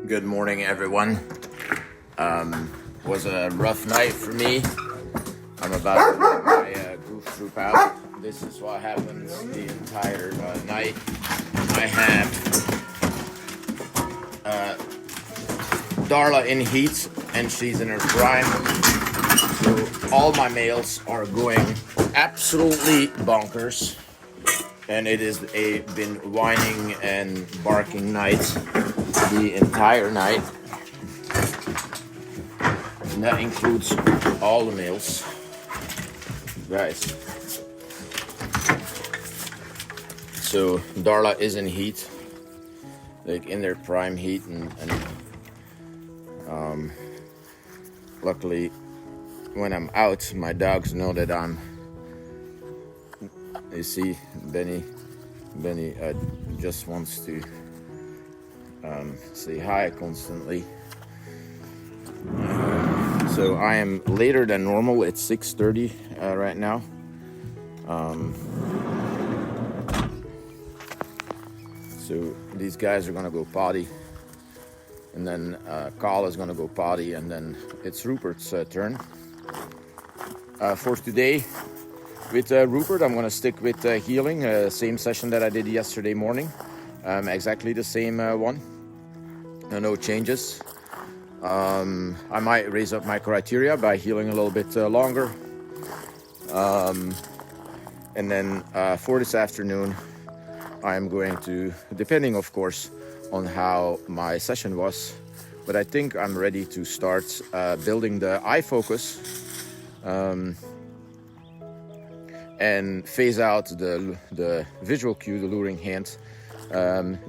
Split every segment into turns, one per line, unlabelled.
Good morning, everyone. Was a rough night for me. I'm about to let my goof troop out. This is what happens the entire night. I have Darla in heat, and she's in her prime. So all my males are going absolutely bonkers, and it is been whining and barking night the entire night. And that includes all the males, guys. So Darla is in heat, like in their prime heat, and luckily when I'm out, my dogs know that I'm. You see, Benny just wants to say hi constantly. So I am later than normal. It's 6:30 right now. So these guys are gonna go potty, and then Carl is gonna go potty, and then it's Ruppert's turn. For today, with Ruppert, I'm gonna stick with healing, same session that I did yesterday morning, exactly the same one. No changes. I might raise up my criteria by healing a little bit longer. And then for this afternoon, I'm going to, depending of course on how my session was, but I think I'm ready to start building the eye focus and phase out the visual cue, the luring hand,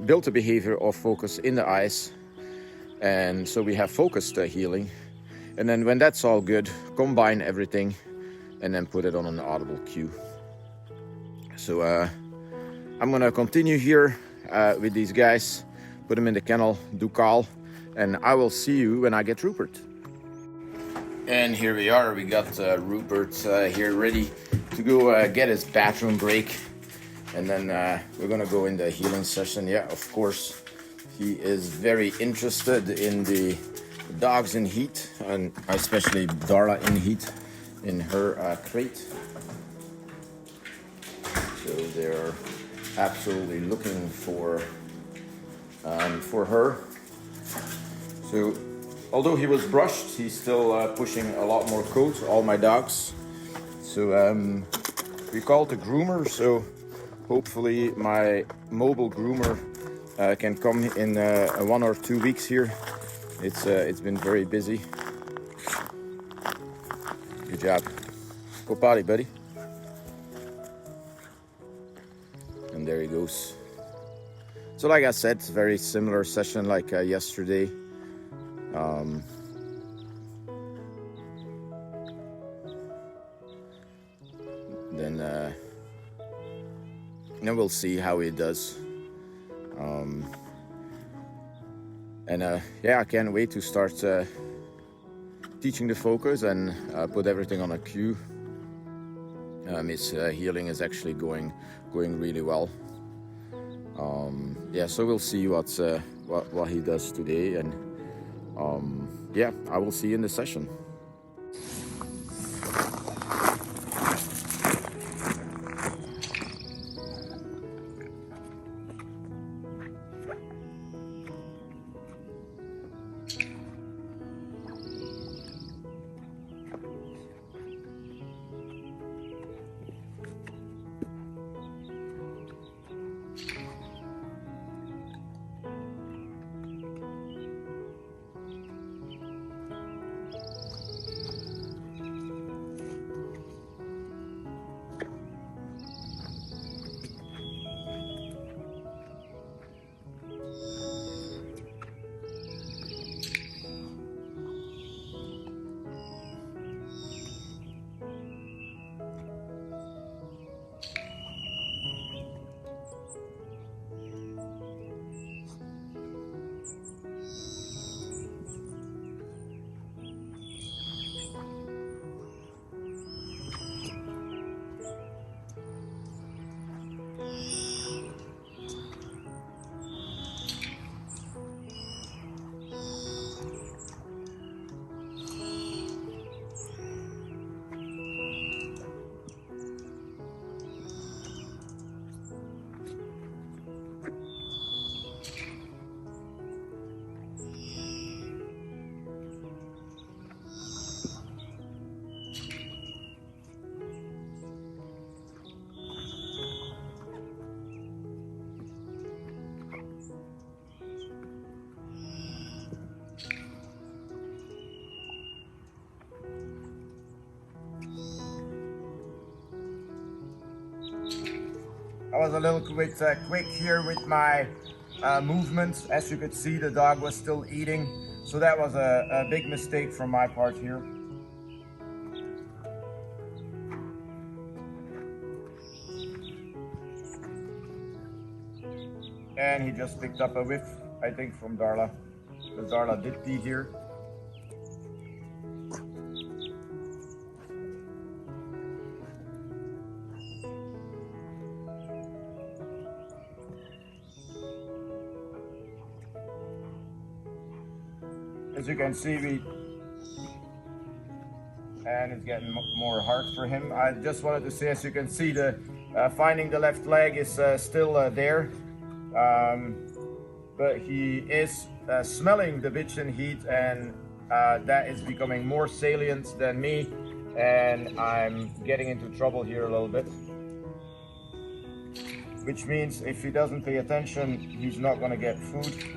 build the behavior of focus in the eyes. And so we have focused healing, and then when that's all good, combine everything and then put it on an audible cue. So I'm gonna continue here with these guys, put them in the kennel, do call, and I will see you when I get Ruppert. And here we are, we got Ruppert here ready to go get his bathroom break, and then we're gonna go in the healing session. Yeah, of course. He is very interested in the dogs in heat, and especially Darla in heat in her crate. So they're absolutely looking for her. So although he was brushed, he's still pushing a lot more coat, all my dogs. So we called the groomer, so hopefully my mobile groomer can come in 1 or 2 weeks here. It's been very busy. Good job. Go potty, buddy. And there he goes. So like I said, very similar session like yesterday. Then we'll see how he does. Yeah, I can't wait to start teaching the focus and put everything on a cue. His healing is actually going really well. Yeah, so we'll see what he does today, and yeah, I will see you in the session. I was a little bit quick here with my movements. As you could see, the dog was still eating, so that was a big mistake from my part here. And he just picked up a whiff, I think, from Darla, because Darla did pee here. As you can see, and it's getting more hard for him. I just wanted to say, as you can see, the finding the left leg is still there, but he is smelling the bitchin heat, and that is becoming more salient than me, and I'm getting into trouble here a little bit. Which means if he doesn't pay attention, he's not going to get food.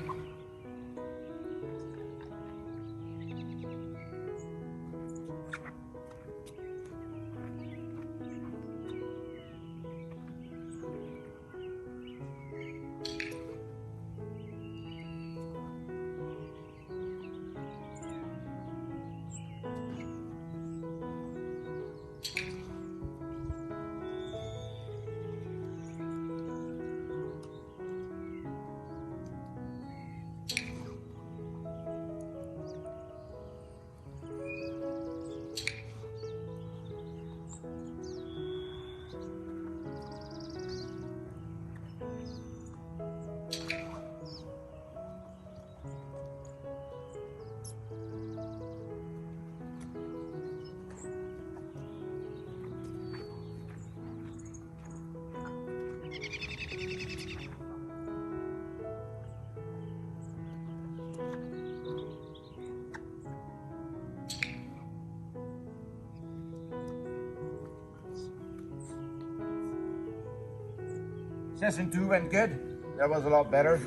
Session 2 went good. That was a lot better.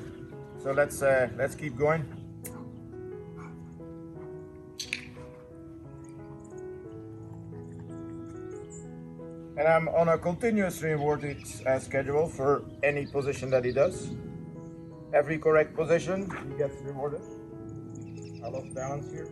So let's keep going. And I'm on a continuous rewarded schedule for any position that he does. Every correct position, he gets rewarded. I love balance here.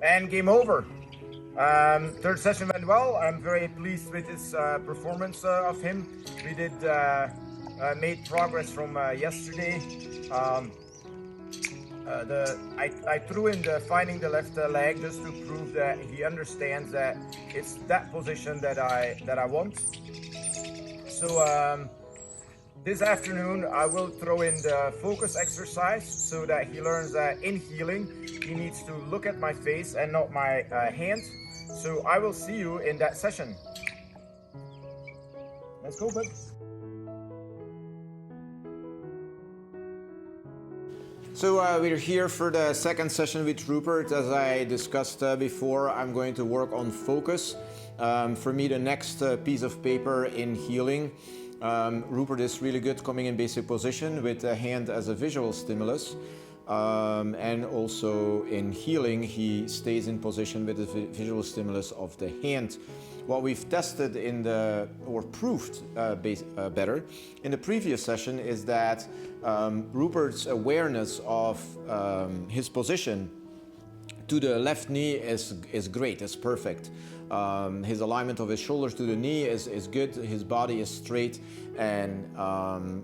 And game over. Third session went well. I'm very pleased with his performance of him. We did made progress from yesterday. I threw in the finding the left leg just to prove that he understands that it's that position that I want. So this afternoon I will throw in the focus exercise so that he learns that in healing he needs to look at my face and not my hand. So I will see you in that session. Let's go, bud. So we're here for the second session with Ruppert. As I discussed before, I'm going to work on focus. For me, the next piece of paper in healing Ruppert is really good coming in basic position with the hand as a visual stimulus. And also in healing, he stays in position with the visual stimulus of the hand. What we've tested or proved better in the previous session is that Ruppert's awareness of his position to the left knee is great, is perfect. His alignment of his shoulders to the knee is good, his body is straight, and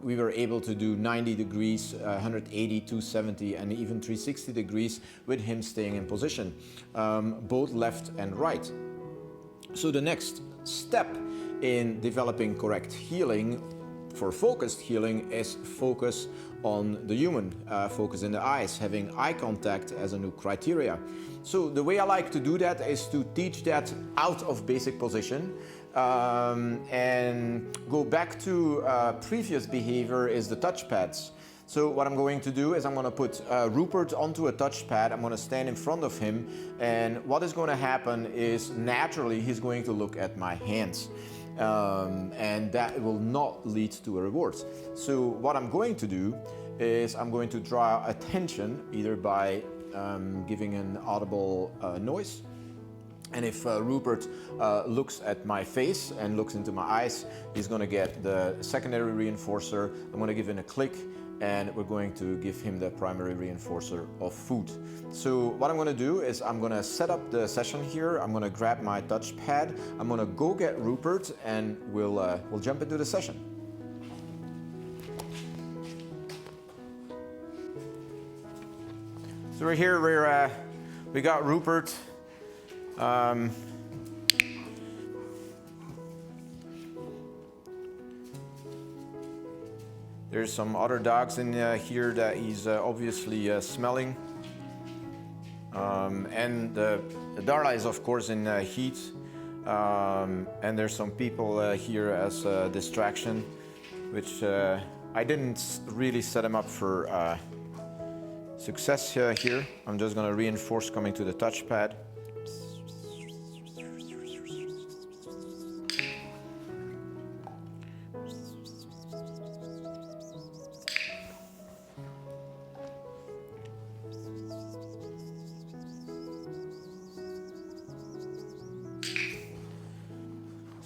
we were able to do 90 degrees, 180, 270, and even 360 degrees with him staying in position, both left and right. So the next step in developing correct healing for focused healing is focus on the human, focus in the eyes, having eye contact as a new criteria. So the way I like to do that is to teach that out of basic position and go back to previous behavior is the touch pads. So what I'm going to do is I'm going to put Ruppert onto a touchpad. I'm going to stand in front of him, and what is going to happen is naturally he's going to look at my hands. And that will not lead to a reward. So what I'm going to do is I'm going to draw attention either by giving an audible noise. And if Ruppert looks at my face and looks into my eyes, he's going to get the secondary reinforcer. I'm going to give him a click, and we're going to give him the primary reinforcer of food. So what I'm going to do is I'm going to set up the session here. I'm going to grab my touch pad. I'm going to go get Ruppert, and we'll jump into the session. So we're here. We got Ruppert. There's some other dogs in here that he's obviously smelling. And the Darla is of course in heat. And there's some people here as a distraction, which I didn't really set him up for success here. I'm just going to reinforce coming to the touchpad.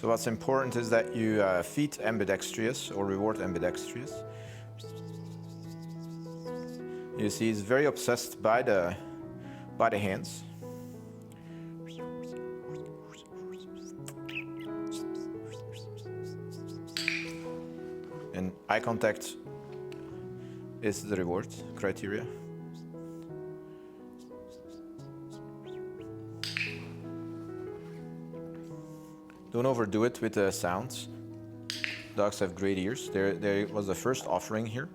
So what's important is that you feed ambidextrous or reward ambidextrous. You see, he's very obsessed by the hands. And eye contact is the reward criteria. Don't overdo it with the sounds. Dogs have great ears. There was the first offering here.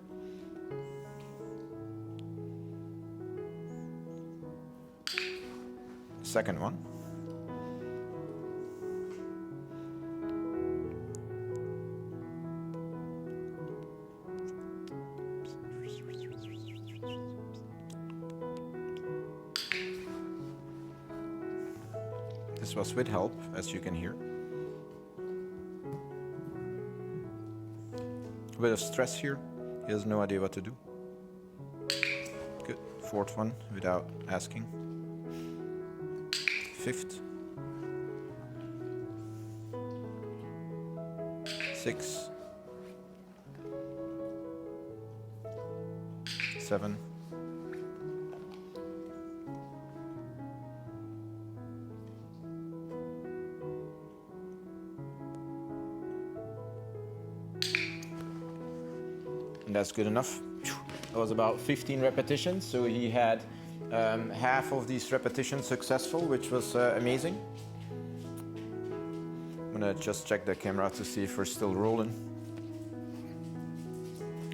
Second one. This was with help, as you can hear. A bit of stress here. He has no idea what to do. Good. Fourth one without asking. Fifth. 6. 7. 8. That's good enough. That was about 15 repetitions, so he had half of these repetitions successful, which was amazing. I'm gonna just check the camera to see if we're still rolling.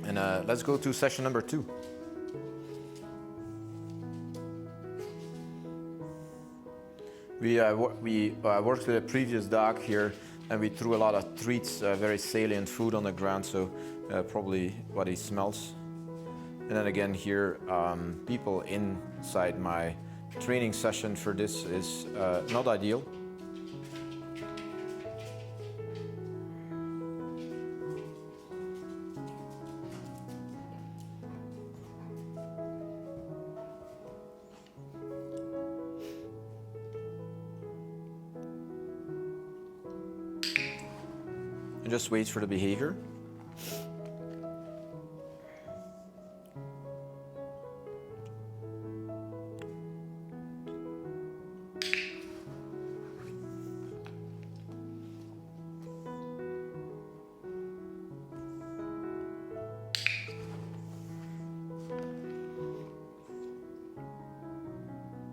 And let's go to session number 2. We worked with a previous dog here, and we threw a lot of treats, very salient food on the ground, so probably what he smells. And then again here, people inside my training session for this is not ideal. and just wait for the behavior.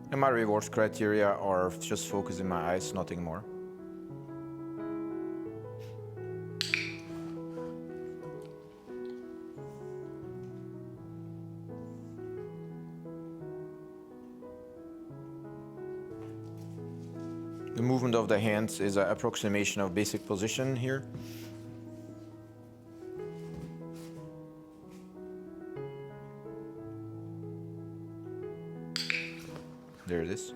And my rewards criteria are just focusing my eyes, nothing more. The movement of the hands is an approximation of basic position here. There it is.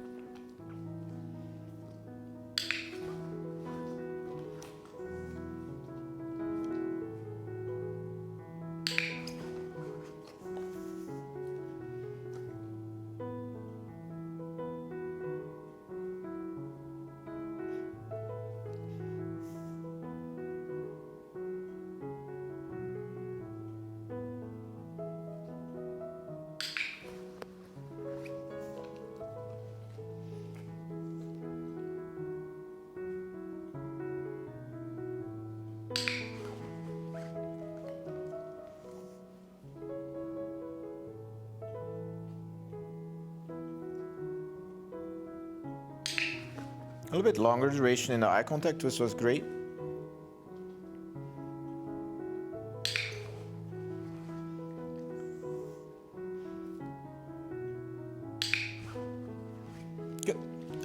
A little bit longer duration in the eye contact, which was great. Good.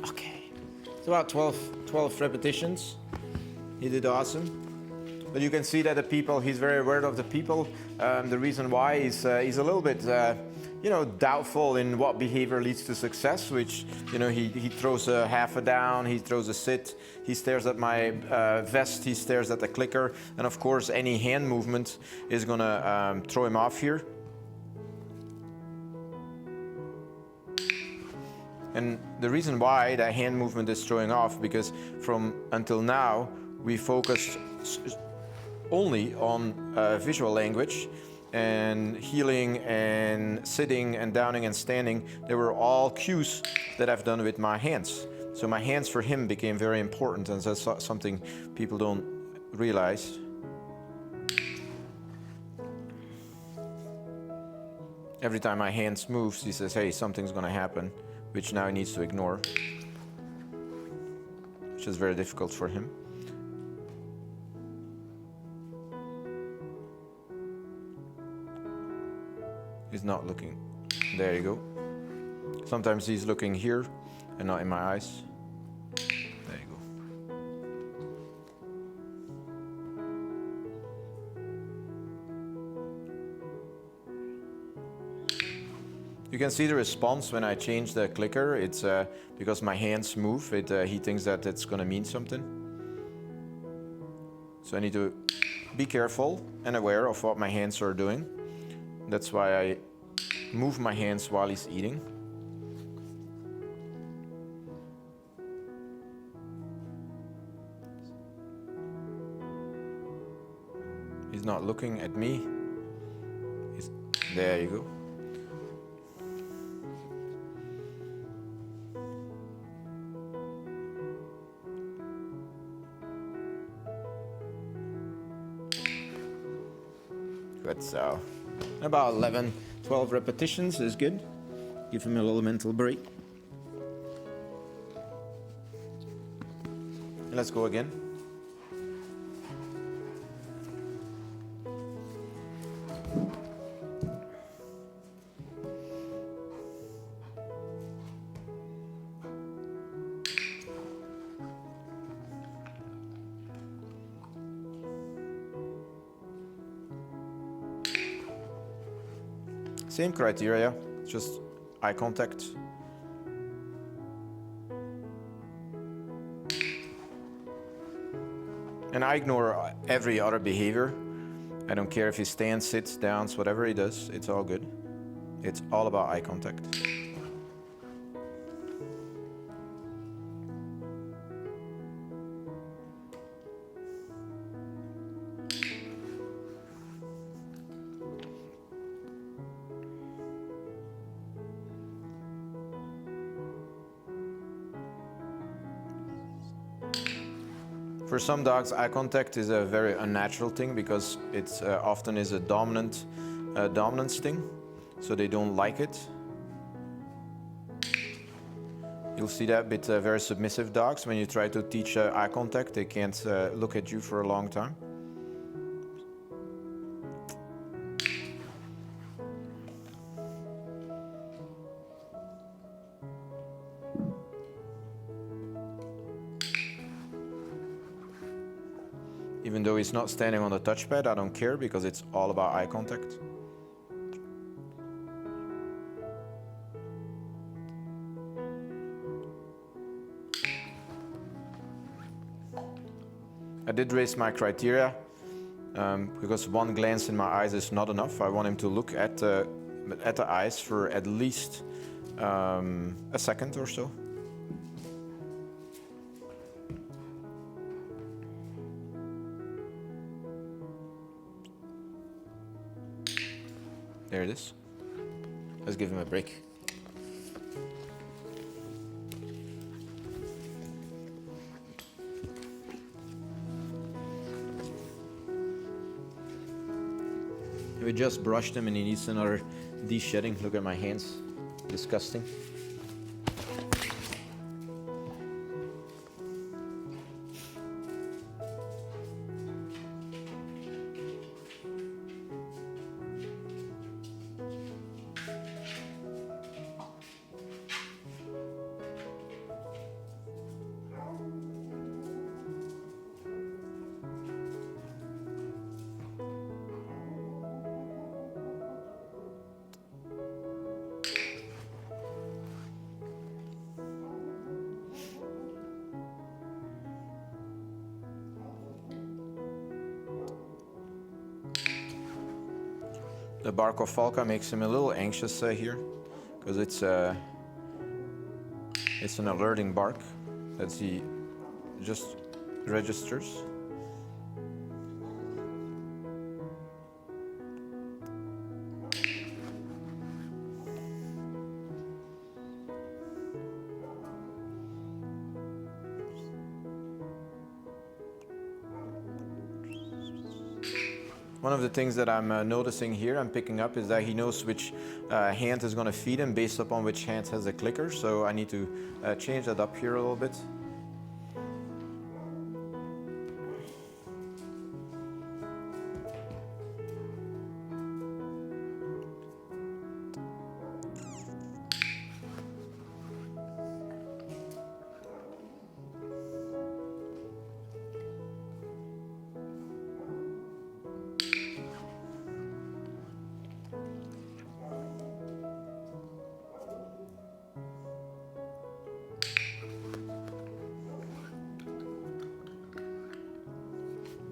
Okay. It's about 12 repetitions. He did awesome. But you can see that the people, he's very aware of the people. The reason why is he's a little bit doubtful in what behavior leads to success, which, he throws a half a down, he throws a sit, he stares at my vest, he stares at the clicker, and of course any hand movement is gonna throw him off here. And the reason why that hand movement is throwing off, because from until now, we focused only on visual language, and healing and sitting and downing and standing, they were all cues that I've done with my hands. So my hands for him became very important, and that's something people don't realize. Every time my hands moves, he says, hey, something's gonna happen, which now he needs to ignore, which is very difficult for him. He's not looking. There you go. Sometimes he's looking here and not in my eyes. There you go. You can see the response when I change the clicker. It's because my hands move. He thinks that it's going to mean something. So I need to be careful and aware of what my hands are doing. That's why I move my hands while he's eating. He's not looking at me. There you go. Good, so about 11, 12 repetitions is good. Give him a little mental break. And let's go again. Same criteria, just eye contact. And I ignore every other behavior. I don't care if he stands, sits, downs, whatever he does, it's all good. It's all about eye contact. For some dogs, eye contact is a very unnatural thing because it often is a dominant sting, so they don't like it. You'll see that with very submissive dogs. When you try to teach eye contact, they can't look at you for a long time. Even though he's not standing on the touchpad, I don't care because it's all about eye contact. I did raise my criteria because one glance in my eyes is not enough. I want him to look at the eyes for at least a second or so. There it is. Let's give him a break. We just brushed him and he needs another de-shedding. Look at my hands. Disgusting. The bark of Falca makes him a little anxious here, because it's an alerting bark that he just registers. One of the things that I'm noticing here, I'm picking up, is that he knows which hand is going to feed him based upon which hand has a clicker. So I need to change that up here a little bit.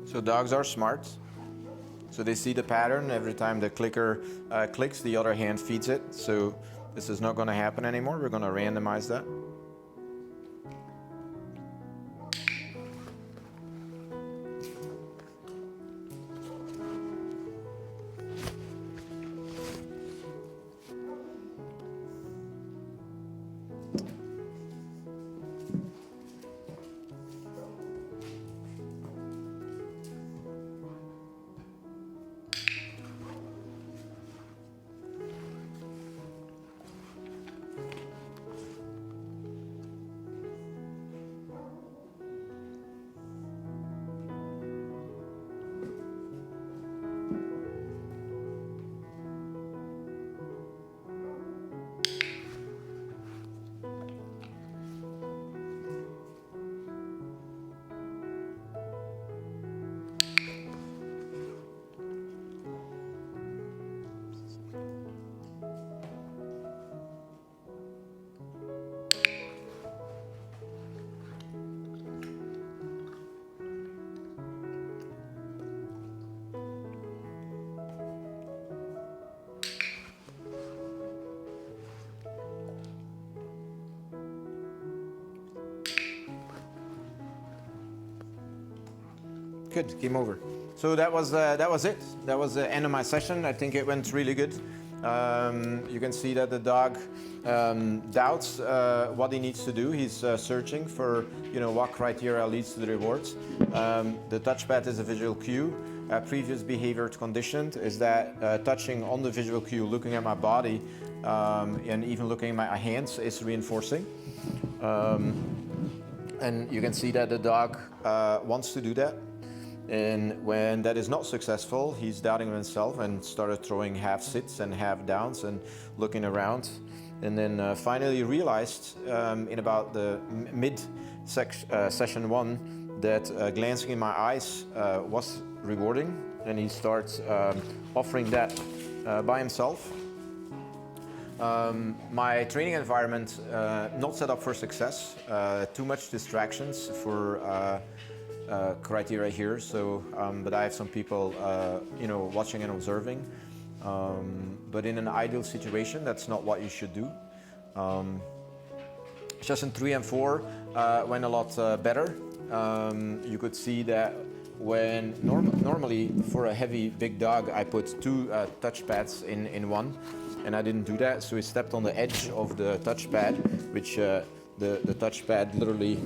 So dogs are smart. So they see the pattern. Every time the clicker clicks, the other hand feeds it. So this is not going to happen anymore. We're going to randomize that. Good, game over. So that was it. That was the end of my session. I think it went really good. You can see that the dog doubts what he needs to do. He's searching for, what criteria leads to the rewards. The touchpad is a visual cue. Previous behavior conditioned is that touching on the visual cue, looking at my body, and even looking at my hands is reinforcing. And you can see that the dog wants to do that. And when that is not successful, he's doubting himself and started throwing half sits and half downs and looking around. And then finally realized in about the session 1 that glancing in my eyes was rewarding, and he starts offering that by himself. My training environment not set up for success, too much distractions for criteria here. So, but I have some people, watching and observing. But in an ideal situation, that's not what you should do. Session 3 and 4 went a lot better. You could see that when normally for a heavy big dog, I put 2 touch pads in one, and I didn't do that. So he stepped on the edge of the touchpad, which the touchpad literally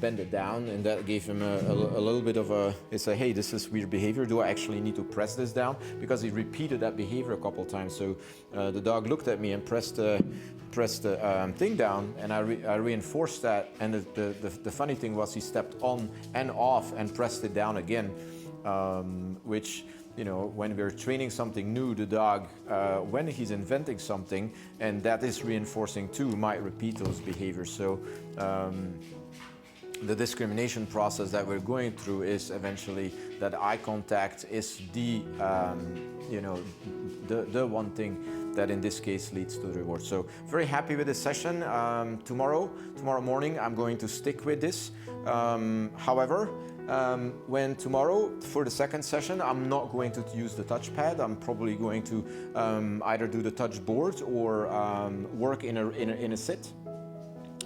bent it down, and that gave him a little bit of a, he said, hey, this is weird behavior. Do I actually need to press this down? Because he repeated that behavior a couple times. So the dog looked at me and pressed the thing down, and I reinforced that. And the funny thing was he stepped on and off and pressed it down again, which, when we're training something new, the dog, when he's inventing something, and that is reinforcing too, might repeat those behaviors. So the discrimination process that we're going through is eventually that eye contact is the one thing that in this case leads to the reward. So very happy with this session. Tomorrow morning, I'm going to stick with this. However, when tomorrow for the second session, I'm not going to use the touchpad. I'm probably going to either do the touch board or work in a sit,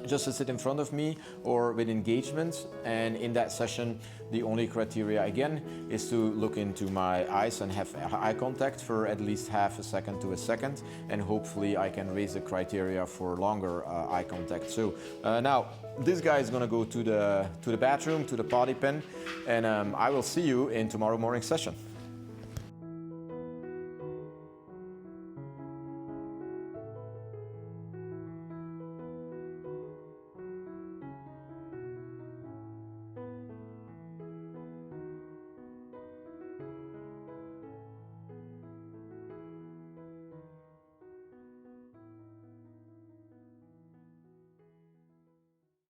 just to sit in front of me, or with engagement. And in that session, the only criteria again is to look into my eyes and have eye contact for at least half a second to a second, and hopefully I can raise the criteria for longer eye contact. So now this guy is going to go to the bathroom, to the potty pen, and I will see you in tomorrow morning session.